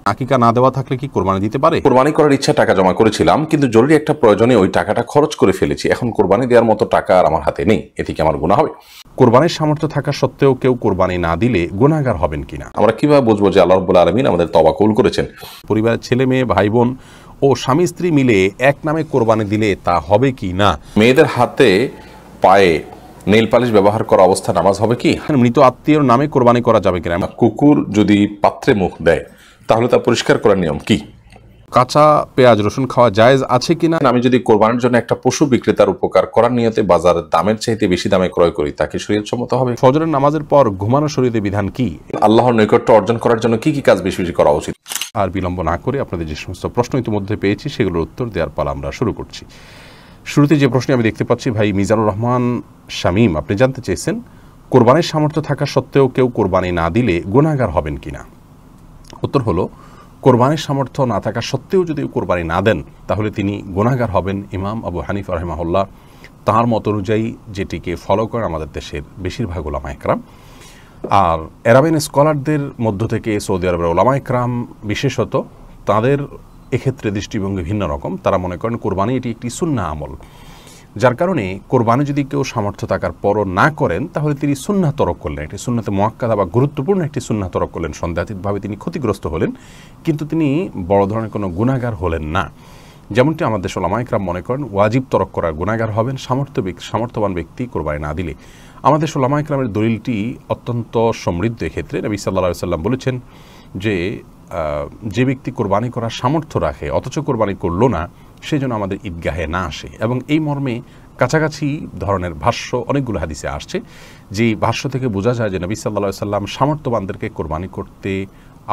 আকিকা না দেওয়া থাকলে কি কোরবানি দিতে পারে? কোরবানি করার ইচ্ছা টাকা জমা করেছিলাম, কিন্তু জরুরি একটা প্রয়োজনে ওই টাকাটা খরচ করে ফেলেছি। এখন কোরবানি দেওয়ার মতো টাকা আর আমার হাতে নেই, এতে কি আমার গুনাহ হবে? কোরবানির সামর্থ্য থাকা সত্ত্বেও কেউ কোরবানি না দিলে গুনাহগার হবেন কিনা? আমরা কিভাবে বুঝবো যে আল্লাহ রাব্বুল আলামিন আমাদের তওবা কবুল করেছেন? পরিবারের ছেলে মেয়ে ভাই বোন ও স্বামী স্ত্রী মিলে এক নামে কোরবানি দিলে তা হবে কি না? মেয়েদের হাতে পায়ে নেইল পালিশ ব্যবহার করা অবস্থা নামাজ হবে কি? মৃত আত্মীয়র নামে কোরবানি করা যাবে কিনা? কুকুর যদি পাত্রে মুখ দেয় তাহলে তা পরিষ্কার করার নিয়ম কি? কাঁচা পেঁয়াজ রসুন খাওয়া জায়েজ আছে কিনা? আমি যদি কোরবানির জন্য একটা পশু বিক্রেতার উপকার করার নিয়তে বাজারের দামের চাইতে বেশি দামে ক্রয় করি, তাকে শরীয়তসম্মত হবে? ফজরের নামাজের পর ঘুমানো শরীয়তে বিধান কি? আল্লাহর নৈকট্য অর্জন করার জন্য কি কি কাজ বেশি বেশি করা উচিত? আর বিলম্ব না করে আপনাদের যে সমস্ত প্রশ্ন ইতিমধ্যে পেয়েছি সেগুলোর উত্তর দেওয়ার পালা আমরা শুরু করছি। শুরুতে যে প্রশ্ন আমি দেখতে পাচ্ছি, ভাই মিজানুর রহমান শামীম, আপনি জানতে চেয়েছেন কোরবানির সামর্থ্য থাকা সত্ত্বেও কেউ কোরবানি না দিলে গুনাহগার হবেন কিনা। উত্তর হলো, কোরবানির সামর্থ্য না থাকা সত্ত্বেও যদি কোরবানি না দেন তাহলে তিনি গুনাহগার হবেন। ইমাম আবু হানিফা রাহিমাহুল্লাহ তাঁর মত অনুযায়ী যেটিকে ফলো করে আমাদের দেশের বেশিরভাগ ওলামা একরাম, আর আরাবিয়ান স্কলারদের মধ্য থেকে সৌদি আরবের ওলামা একরাম বিশেষত, তাদের এক্ষেত্রে দৃষ্টিভঙ্গি ভিন্ন রকম। তারা মনে করেন কোরবানি এটি একটি সুন্নাহ আমল, যার কারণে কোরবানি যদি কেউ সামর্থ্য থাকার পরও না করেন তাহলে তিনি সুন্নাহ তরক করলেন, একটি সুন্নাতে মুআক্কাদা বা গুরুত্বপূর্ণ একটি সুন্নাহ তরক করলেন। সন্দেহাতীতভাবে তিনি ক্ষতিগ্রস্ত হলেন, কিন্তু তিনি বড় ধরনের কোনো গুনাহগার হলেন না। যেমনটি আমাদের ওলামা একরাম মনে করেন ওয়াজিব তরক করার গুনাহগার হবেন সামর্থ্যবান ব্যক্তি কোরবানি না দিলে। আমাদের ওলামা একরামের দলিলটি অত্যন্ত সমৃদ্ধ। এক্ষেত্রে নবী সাল্লাল্লাহু আলাইহি ওয়াসাল্লাম বলেছেন যে ব্যক্তি কোরবানি করার সামর্থ্য রাখে অথচ কোরবানি করলো না, সেই জন্য আমাদের ঈদগাহে না আসে। এবং এই মর্মে কাছাকাছি ধরনের ভাষ্য অনেকগুলো হাদিসে আসছে, যে ভাষ্য থেকে বোঝা যায় যে নবী সাল্লাল্লাহু আলাইহি ওয়াসাল্লাম সামর্থ্যবানদেরকে কোরবানি করতে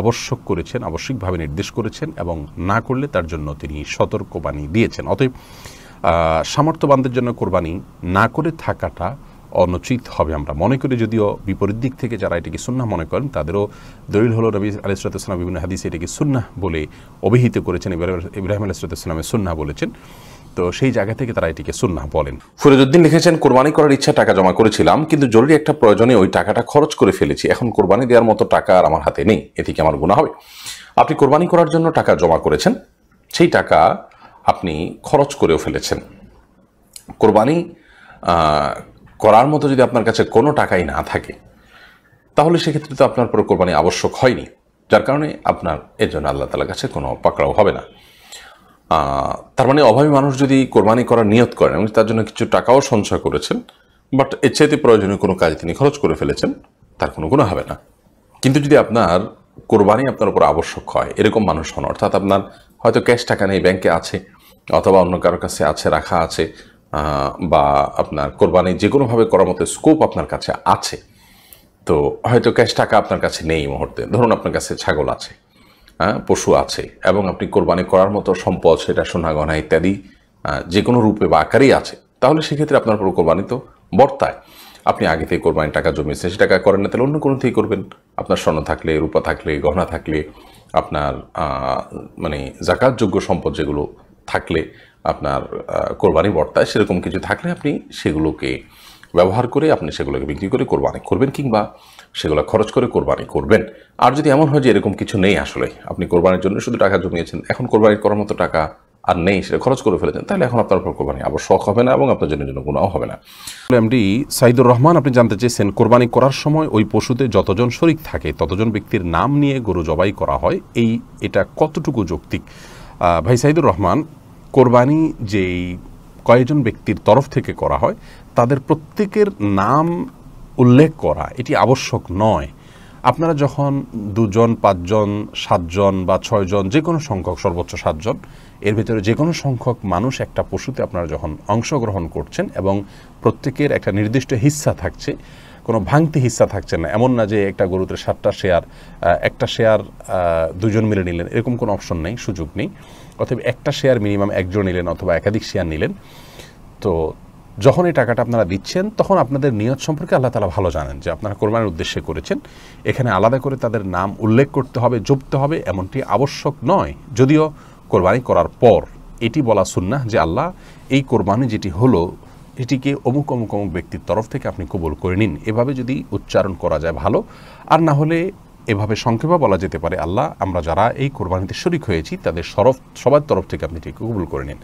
আবশ্যক করেছেন, আবশ্যিকভাবে নির্দেশ করেছেন, এবং না করলে তার জন্য তিনি সতর্কবাণী দিয়েছেন। অতএব সামর্থ্যবানদের জন্য কোরবানি না করে থাকাটা অনুচিত হবে আমরা মনে করি। যদিও বিপরীত দিক থেকে যারা এটিকে সুন্নাহ মনে করেন তাদেরও দলিল হলো নবী আলাইহিস সালাম বিভিন্ন হাদিসে এটিকে সুন্নাহ বলে অভিহিত করেছেন, ইব্রাহিম আলাইহিস সালামের সুন্নাহ বলেছেন, তো সেই জায়গা থেকে তারা এটিকে সুন্নাহ বলেন। ফরিদউদ্দিন লিখেছেন, কোরবানি করার ইচ্ছা টাকা জমা করেছিলাম, কিন্তু জরুরি একটা প্রয়োজনে ওই টাকাটা খরচ করে ফেলেছি। এখন কোরবানি দেওয়ার মতো টাকা আর আমার হাতে নেই, এতে কি আমার গুনাহ হবে? আপনি কোরবানি করার জন্য টাকা জমা করেছেন, সেই টাকা আপনি খরচ করেও ফেলেছেন। কোরবানি করার মতো যদি আপনার কাছে কোনো টাকাই না থাকে তাহলে সেক্ষেত্রে তো আপনার পুরো কোরবানি আবশ্যক হয়নি, যার কারণে আপনার এর জন্য আল্লাহ তাআলার কাছে কোনো পাকড়াও হবে না। তার মানে অভাবী মানুষ যদি কোরবানি করার নিয়ত করেন এবং তার জন্য কিছু টাকাও সঞ্চয় করেছেন, বাট এর চাইতে প্রয়োজনীয় কোনো কাজে তিনি খরচ করে ফেলেছেন, তার কোনো গুনাহ হবে না। কিন্তু যদি আপনার কোরবানি আপনার উপর আবশ্যক হয়, এরকম মানুষ হন, অর্থাৎ আপনার হয়তো ক্যাশ টাকা নেই, ব্যাংকে আছে অথবা অন্য কারোর কাছে আছে, রাখা আছে, বা আপনার কোরবানি যে কোনোভাবে করার মতো স্কোপ আপনার কাছে আছে, তো হয়তো ক্যাশ টাকা আপনার কাছে নেই এই মুহূর্তে। ধরুন আপনার কাছে ছাগল আছে, পশু আছে, এবং আপনি কোরবানি করার মতো সম্পদ, সেটা সোনা গয়না ইত্যাদি যে কোনো রূপে বা আকারেই আছে, তাহলে সেক্ষেত্রে আপনার পুরো কোরবানি তো বর্তায়। আপনি আগে থেকে কোরবানির টাকা জমিয়েছেন, সে টাকা করেন না, তাহলে অন্য কোনো থেকে করবেন। আপনার স্বর্ণ থাকলে, রূপা থাকলে, গহনা থাকলে, আপনার মানে জাকাতযোগ্য সম্পদ যেগুলো থাকলে আপনার কোরবানি বর্তায়, সেরকম কিছু থাকলে আপনি সেগুলোকে ব্যবহার করে আপনি সেগুলোকে বিক্রি করে কোরবানি করবেন, কিংবা সেগুলো খরচ করে কোরবানি করবেন। আর যদি এমন হয় যে এরকম কিছু নেই, আসলে আপনি কোরবানির জন্য শুধু টাকা জমিয়েছেন, এখন কোরবানি করার মতো টাকা আর নেই, সেটা খরচ করে ফেলেছেন, তাহলে এখন আপনার উপর কোরবানি আবশ্যক হবে না এবং আপনার জন্য গুনাহ হবে না। এমডি সাইদুর রহমান, আপনি জানতে চেয়েছেন কোরবানি করার সময় ওই পশুতে যতজন শরীক থাকে ততজন ব্যক্তির নাম নিয়ে গরু জবাই করা হয়, এটা কতটুকু যৌক্তিক? ভাই সাইদুর রহমান, কোরবানি যেই কয়েকজন ব্যক্তির তরফ থেকে করা হয় তাদের প্রত্যেকের নাম উল্লেখ করা এটি আবশ্যক নয়। আপনারা যখন 2 জন, 5 জন, 7 জন বা 6 জন, যে কোনো সংখ্যক, সর্বোচ্চ 7 জন, এর ভিতরে যে কোনো সংখ্যক মানুষ একটা পশুতে আপনারা যখন অংশগ্রহণ করছেন এবং প্রত্যেকের একটা নির্দিষ্ট হিস্সা থাকছে, কোনো ভাঙতি হিস্সা থাকছে না, এমন না যে একটা গরুতে 7টা শেয়ার, একটা শেয়ার 2 জন মিলে নিলেন, এরকম কোনো অপশন নেই, সুযোগ নেই। অথবা একটা শেয়ার মিনিমাম 1 জন নিলেন অথবা একাধিক শেয়ার নিলেন। তো যখন এই টাকাটা আপনারা দিচ্ছেন তখন আপনাদের নিয়ত সম্পর্কে আল্লাহ তাআলা ভালো জানেন, যে আপনারা কোরবানির উদ্দেশ্যে করেছেন। এখানে আলাদা করে তাদের নাম উল্লেখ করতে হবে, জপতে হবে, এমনটি আবশ্যক নয়। যদিও কোরবানি করার পর এটি বলা সুন্নাহ যে আল্লাহ, এই কোরবানি যেটি হলো এটিকে অমুক অমুক অমুক ব্যক্তির তরফ থেকে আপনি কবুল করে নিন, এভাবে যদি উচ্চারণ করা যায় ভালো। আর না হলে এভাবে সংক্ষেপে বলা যেতে পারে, আল্লাহ আমরা যারা এই কোরবানিতে শরিক হয়েছি তাদের সবার তরফ থেকে আপনি ঠিক কবুল করে নিন।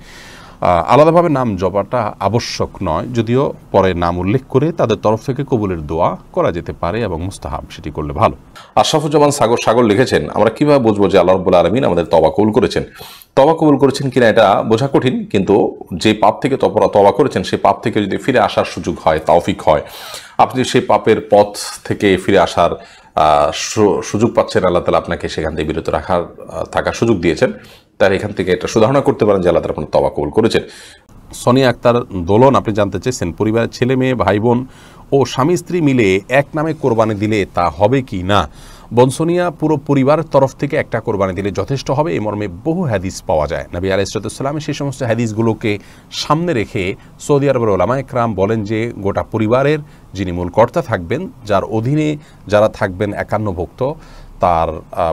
আলাদাভাবে নাম জপাটা আবশ্যক নয়, যদিও পরে নাম উল্লেখ করে তাদের তরফ থেকে কবুলের দোয়া করা যেতে পারে এবং মুস্তাহাব, সেটি করলে ভালো। আশরাফুজ্জামান সাগর লিখেছেন, আমরা কিভাবে বুঝবো যে আল্লাহ রাব্বুল আলামিন আমাদের তওবা কবুল করেছেন? তওবা কবুল করেছেন কিনা এটা বোঝা কঠিন, কিন্তু যে পাপ থেকে তওবা করেছেন সেই পাপ থেকে যদি ফিরে আসার সুযোগ হয়, তৌফিক হয়, আপনি সেই পাপের পথ থেকে ফিরে আসার সুযোগ পাচ্ছেন, আল্লাহ তাআলা আপনাকে সেখান থেকে বিরত থাকার সুযোগ দিয়েছেন, তার এখান থেকে এটা সুধারণা করতে পারেন যে আল্লাহ তাআলা আপনার তওবা কবুল করেছেন। সোনিয়া আক্তার দোলন আপনি জানতে চেয়েছেন, পরিবারের ছেলে মেয়ে ভাই বোন ও স্বামী স্ত্রী মিলে এক নামে কোরবানি দিলে তা হবে কি না? বোন সোনিয়া, পুরো পরিবারের তরফ থেকে একটা কোরবানি দিলে যথেষ্ট হবে, এই মর্মে বহু হাদিস পাওয়া যায়। নবী আলাইহিস সালাম সেই সমস্ত হাদিসগুলোকে সামনে রেখে সৌদি আরবের ওলামা একরাম বলেন যে গোটা পরিবারের যিনি মূল কর্তা থাকবেন, যার অধীনে যারা থাকবেন একান্নভুক্ত, তার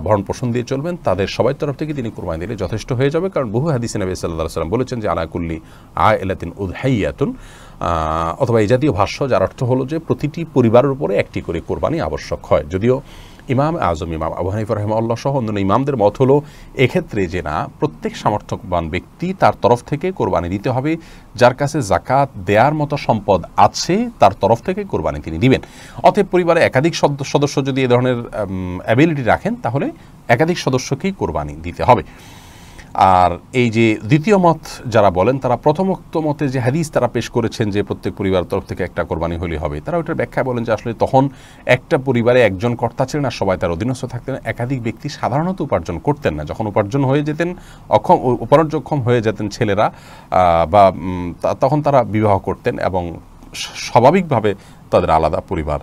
ভরণ পোষণ দিয়ে চলবেন, তাদের সবার তরফ থেকে তিনি কোরবানি দিলে যথেষ্ট হয়ে যাবে। কারণ বহু হাদিসে নবী সাল্লাল্লাহু আলাইহি ওয়াসাল্লাম বলেছেন যে আলা কুল্লি আইলাতিন উযহাইয়াতুন, অথবা এই জাতীয় ভাষ্য, যার অর্থ হলো যে প্রতিটি পরিবারের উপরে একটি করে কোরবানি আবশ্যক হয়। যদিও ইমাম আজম ইমাম আবু হানিফা রাহিমাহুল্লাহ সহ অন্যান্য ইমামদের মত হলো এক্ষেত্রে যে না, প্রত্যেক সামর্থ্যবান ব্যক্তি তার তরফ থেকে কোরবানি দিতে হবে, যার কাছে জাকাত দেওয়ার মতো সম্পদ আছে তার তরফ থেকে কোরবানি তিনি দিবেন। অতএব পরিবারে একাধিক সদস্য যদি এ ধরনের অ্যাবিলিটি রাখেন তাহলে একাধিক সদস্যকেই কোরবানি দিতে হবে। আর এই যে দ্বিতীয় মত যারা বলেন, তারা প্রথমোক্ত মতে যে হাদিস তারা পেশ করেছেন যে প্রত্যেক পরিবারের তরফ থেকে একটা কোরবানি হলেই হবে, তারা ওইটার ব্যাখ্যায় বলেন যে আসলে তখন একটা পরিবারে একজন কর্তা ছিলেন আর সবাই তার অধীনস্থ থাকতেন, একাধিক ব্যক্তি সাধারণত উপার্জন করতেন না। যখন উপার্জন হয়ে যেতেন, উপার্জনক্ষম হয়ে যেতেন ছেলেরা, বা তখন তারা বিবাহ করতেন এবং স্বাভাবিকভাবে তাদের আলাদা পরিবার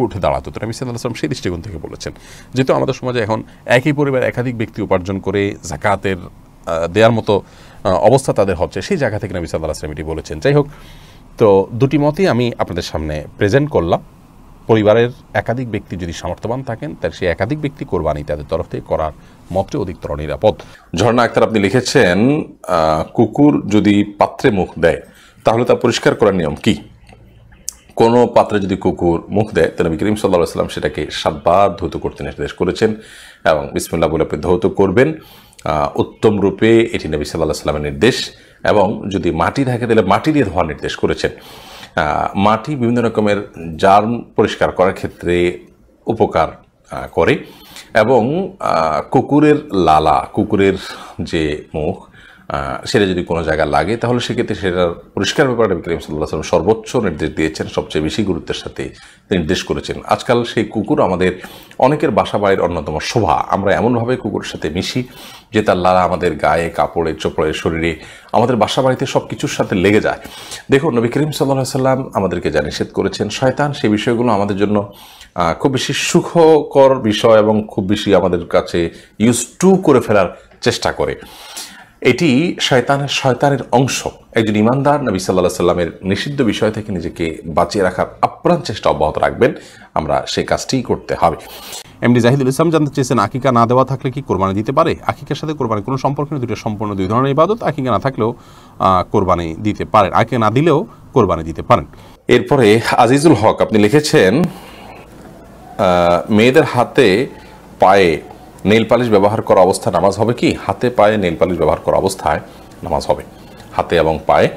উঠে দাঁড়াতো। তো নবী সাল্লাল্লাহু আলাইহি ওয়াসাল্লাম সেই দৃষ্টিকোণ থেকে বলেছেন। যেহেতু আমাদের সমাজে এখন একই পরিবার একাধিক ব্যক্তি উপার্জন করে জাকাতের দেওয়ার মতো অবস্থা তাদের হচ্ছে, সেই জায়গা থেকে নবী সাল্লাল্লাহু আলাইহি ওয়াসাল্লাম এটি বলেছেন। যাই হোক, তো দুটি মতই আমি আপনাদের সামনে প্রেজেন্ট করলাম। পরিবারের একাধিক ব্যক্তি যদি সামর্থ্যবান থাকেন, তাহলে সেই একাধিক ব্যক্তি কোরবানি তাদের তরফ থেকে করার মতটি অধিকতর নিরাপদ। ঝর্ণা আক্তার আপনি লিখেছেন, কুকুর যদি পাত্রে মুখ দেয় তাহলে তা পরিষ্কার করার নিয়ম কি? কোনো পাত্রে যদি কুকুর মুখ দেয় তাহলে নবী করিম সাল্লাল্লাহু আলাইহি ওয়াসাল্লাম সেটাকে 7 বার ধৌত করতে নির্দেশ করেছেন এবং বিসমিল্লাহ বলে আপনি ধৌত করবেন। উত্তম রূপে এটি নবী সাল্লাল্লাহু আলাইহি ওয়াসাল্লামের নির্দেশ। এবং যদি মাটি থাকে তাহলে মাটি দিয়ে ধোয়ার নির্দেশ করেছেন। মাটি বিভিন্ন রকমের জার্ম পরিষ্কার করার ক্ষেত্রে উপকার করে এবং কুকুরের লালা, কুকুরের যে মুখ, সেটা যদি কোনো জায়গায় লাগে তাহলে সেক্ষেত্রে সেটার পরিষ্কার ব্যাপারে নবী করিম সাল্লাল্লাহু আলাইহি ওয়াসাল্লাম সর্বোচ্চ নির্দেশ দিয়েছেন, সবচেয়ে বেশি গুরুত্বের সাথে নির্দেশ করেছেন। আজকাল সেই কুকুর আমাদের অনেকের বাসা বাড়ির অন্যতম শোভা। আমরা এমনভাবে কুকুরের সাথে মিশি যে তার লালা আমাদের গায়ে, কাপড়ে, চোপড়ে, শরীরে, আমাদের বাসা বাড়িতে সব কিছুর সাথে লেগে যায়। দেখুন, নবী করিম সাল্লাল্লাহু আলাইহি ওয়াসাল্লাম আমাদেরকে যা নিষেধ করেছেন, শয়তান সেই বিষয়গুলো আমাদের জন্য খুব বেশি সুখকর বিষয় এবং খুব বেশি আমাদের কাছে ইউজ টু করে ফেলার চেষ্টা করে। এটি শয়তানের অংশ। একজন ইমানদার নবী সাল্লাল্লাহু আলাইহি ওয়াসাল্লামের নিষিদ্ধ বিষয় থেকে নিজেকে বাঁচিয়ে রাখার আপ্রাণ চেষ্টা অব্যাহত রাখবেন। আমরা সেই কাজটিই করতে হবে। এমডি জাহিদুল ইসলাম জানতে চেয়েছেন, আকিকা না দেওয়া থাকলে কি কোরবানি দিতে পারে? আকিকার সাথে কোরবানি কোনো সম্পর্ক নেই, দুটো সম্পূর্ণ দুই ধরনের ইবাদত। আকিকা না থাকলেও কোরবানি দিতে পারেন, আকিকা না দিলেও কোরবানি দিতে পারেন। এরপরে আজিজুল হক আপনি লিখেছেন, মেয়েদের হাতে পায়ে নেইল পালিশ ব্যবহার করা অবস্থায় নামাজ হবে কি? হাতে পায়ে নেইল পালিশ ব্যবহার করা অবস্থায় নামাজ হবে। হাতে এবং পায়ে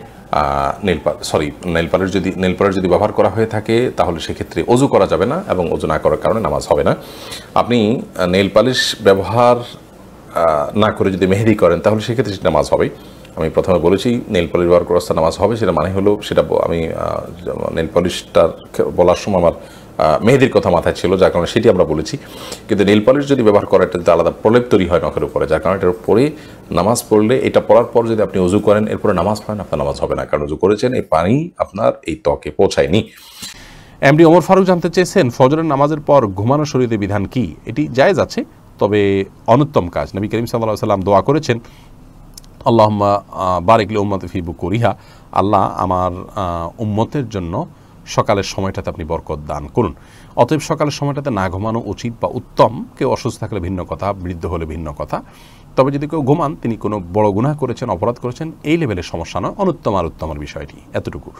নেইল পালিশ যদি ব্যবহার করা হয়ে থাকে তাহলে সেক্ষেত্রে ওযু করা যাবে না এবং ওযু না করার কারণে নামাজ হবে না। আপনি নেইল পালিশ ব্যবহার না করে যদি মেহেদি করেন তাহলে সেক্ষেত্রে সেটা নামাজ হবে। আমি প্রথমে বলেছি নেইল পালিশ ব্যবহার করার অবস্থায় নামাজ হবে, সেটা মানে হলো, সেটা আমি নেইল পালিশটার বলার সময় আমার মেহেদির কথা মাথায় ছিল, যার কারণে সেটি আমরা বলেছি। কিন্তু নেইল পালিশ যদি ব্যবহার করা, এটা আলাদা প্রলেপ তৈরি হয় নখের উপরে, যার কারণে এটার উপরে নামাজ পড়লে, এটা পড়ার পর যদি আপনি ওযু করেন এরপরে নামাজ পড়েন, আপনার নামাজ হবে না, কারণ ওযু করেছেন, এই পানি আপনার এই ত্বকে পৌঁছায়নি। এমডি ওমর ফারুক জানতে চেয়েছেন, ফজরের নামাজের পর ঘুমানো শরীয়তে বিধান কি? এটি জায়েজ আছে, তবে অনুত্তম কাজ। নবী করিম সাল্লাল্লাহু আলাইহি ওয়াসাল্লাম দোয়া করেছেন, আল্লাহুম্মা বারিক লি উম্মতি ফি বুকুরিহা, আল্লাহ আমার উম্মতের জন্য সকালের সময়টাতে আপনি বরকত দান করুন। অতএব সকালের সময়টাতে না ঘুমানো উচিত বা উত্তম। কেউ অসুস্থ থাকলে ভিন্ন কথা, বৃদ্ধ হলে ভিন্ন কথা। তবে যদি কেউ ঘুমান, তিনি কোনো বড় গুনাহ করেছেন, অপরাধ করেছেন, এই লেভেলের সমস্যা নয়, অনুত্তম আর উত্তমের বিষয়টি এতটুকু।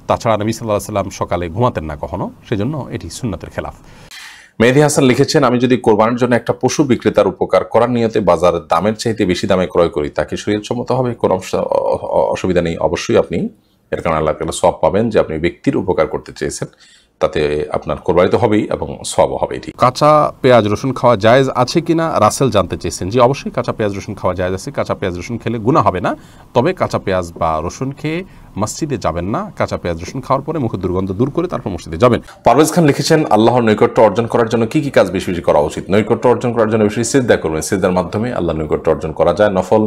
তাছাড়া নবী সাল্লাল্লাহু আলাইহি ওয়াসাল্লাম সকালে ঘুমাতেন না কখনো, সেজন্য এটি সুন্নাতের খেলাফ। মেহেদী হাসান লিখেছেন, আমি যদি কোরবানির জন্য একটা পশু বিক্রেতার উপকার করার নিয়তে বাজারের দামের চাইতে বেশি দামে ক্রয় করি, তাকে শরীয়তসম্মত হবে? কোনো অসুবিধা নেই। অবশ্যই আপনি এর কারণে আল্লাহ তাআলা সওয়াব পাবেন যে আপনি ব্যক্তির উপকার করতে চেয়েছেন, তাতে আপনার কোরবানি তো হবেই এবং সওয়াবও হবে। ঠিক কাঁচা পেঁয়াজ রসুন খাওয়া জায়েজ আছে কিনা রাসেল জানতে চেয়েছেন। জি, অবশ্যই কাঁচা পেঁয়াজ রসুন খাওয়া জায়েজ আছে। কাঁচা পেঁয়াজ রসুন খেলে গুনাহ হবে না, তবে কাঁচা পেঁয়াজ বা রসুন খেয়ে মসজিদে যাবেন না। কাঁচা পেঁয়াজ রসুন খাওয়ার পরে মুখের দুর্গন্ধ দূর করে তারপর মসজিদে যাবেন। পারভেজ খান লিখেছেন, আল্লাহর নৈকট্য অর্জন করার জন্য কি কি কাজ বেশি বেশি করা উচিত? নৈকট্য অর্জন করার জন্য বেশি সিজদা করবেন। সিজদার মাধ্যমে আল্লাহর নৈকট্য অর্জন করা যায়। নফল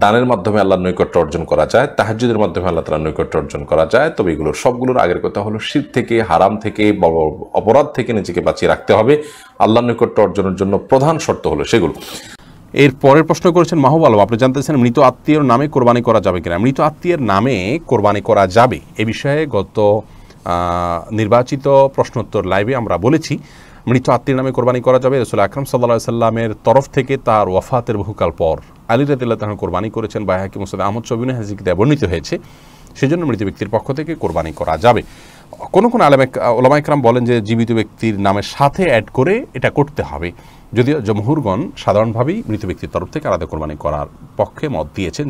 দানের মাধ্যমে আল্লাহর নৈকট্য অর্জন করা যায়। তাহাজ্জুদের মাধ্যমে আল্লাহ তাআলার নৈকট্য অর্জন করা যায়। তবে এগুলোর সবগুলোর আগের কথা হলো শিরক থেকে, হারাম থেকে, বড় অপরাধ থেকে নিজেকে বাঁচিয়ে রাখতে হবে। আল্লাহর নৈকট্য অর্জনের জন্য প্রধান শর্ত হলো সেগুলো। এর পরের প্রশ্ন করেছেন মাহবুব আলম, আপনি জানতেছেন মৃত আত্মীয়র নামে কোরবানি করা যাবে কিনা। মৃত আত্মীয়ের নামে কোরবানি করা যাবে, এ বিষয়ে গত নির্বাচিত প্রশ্নোত্তর লাইভে আমরা বলেছি। মৃত আত্মীয়ের নামে কোরবানি করা যাবে। রাসূল আকরাম সাল্লাল্লাহু আলাইহি সাল্লামের তরফ থেকে তার ওয়াফাতের বহুকাল পর আলী রাদিয়াল্লাহু তাআলা কোরবানি করেছেন। বাইহাকী মুসনাদ আহমদ শবিনে হাদিসে বর্ণিত হয়েছে, সেজন্য মৃত ব্যক্তির পক্ষ থেকে কোরবানি করা যাবে। কোন কোন ওলামা ইকরাম বলেন যে জীবিত ব্যক্তির নামের সাথে অ্যাড করে এটা করতে হবে, যদিও জমহুরগণ সাধারণভাবেই মৃত ব্যক্তির তরফ থেকে আলাদা কোরবানি করার পক্ষে মত দিয়েছেন।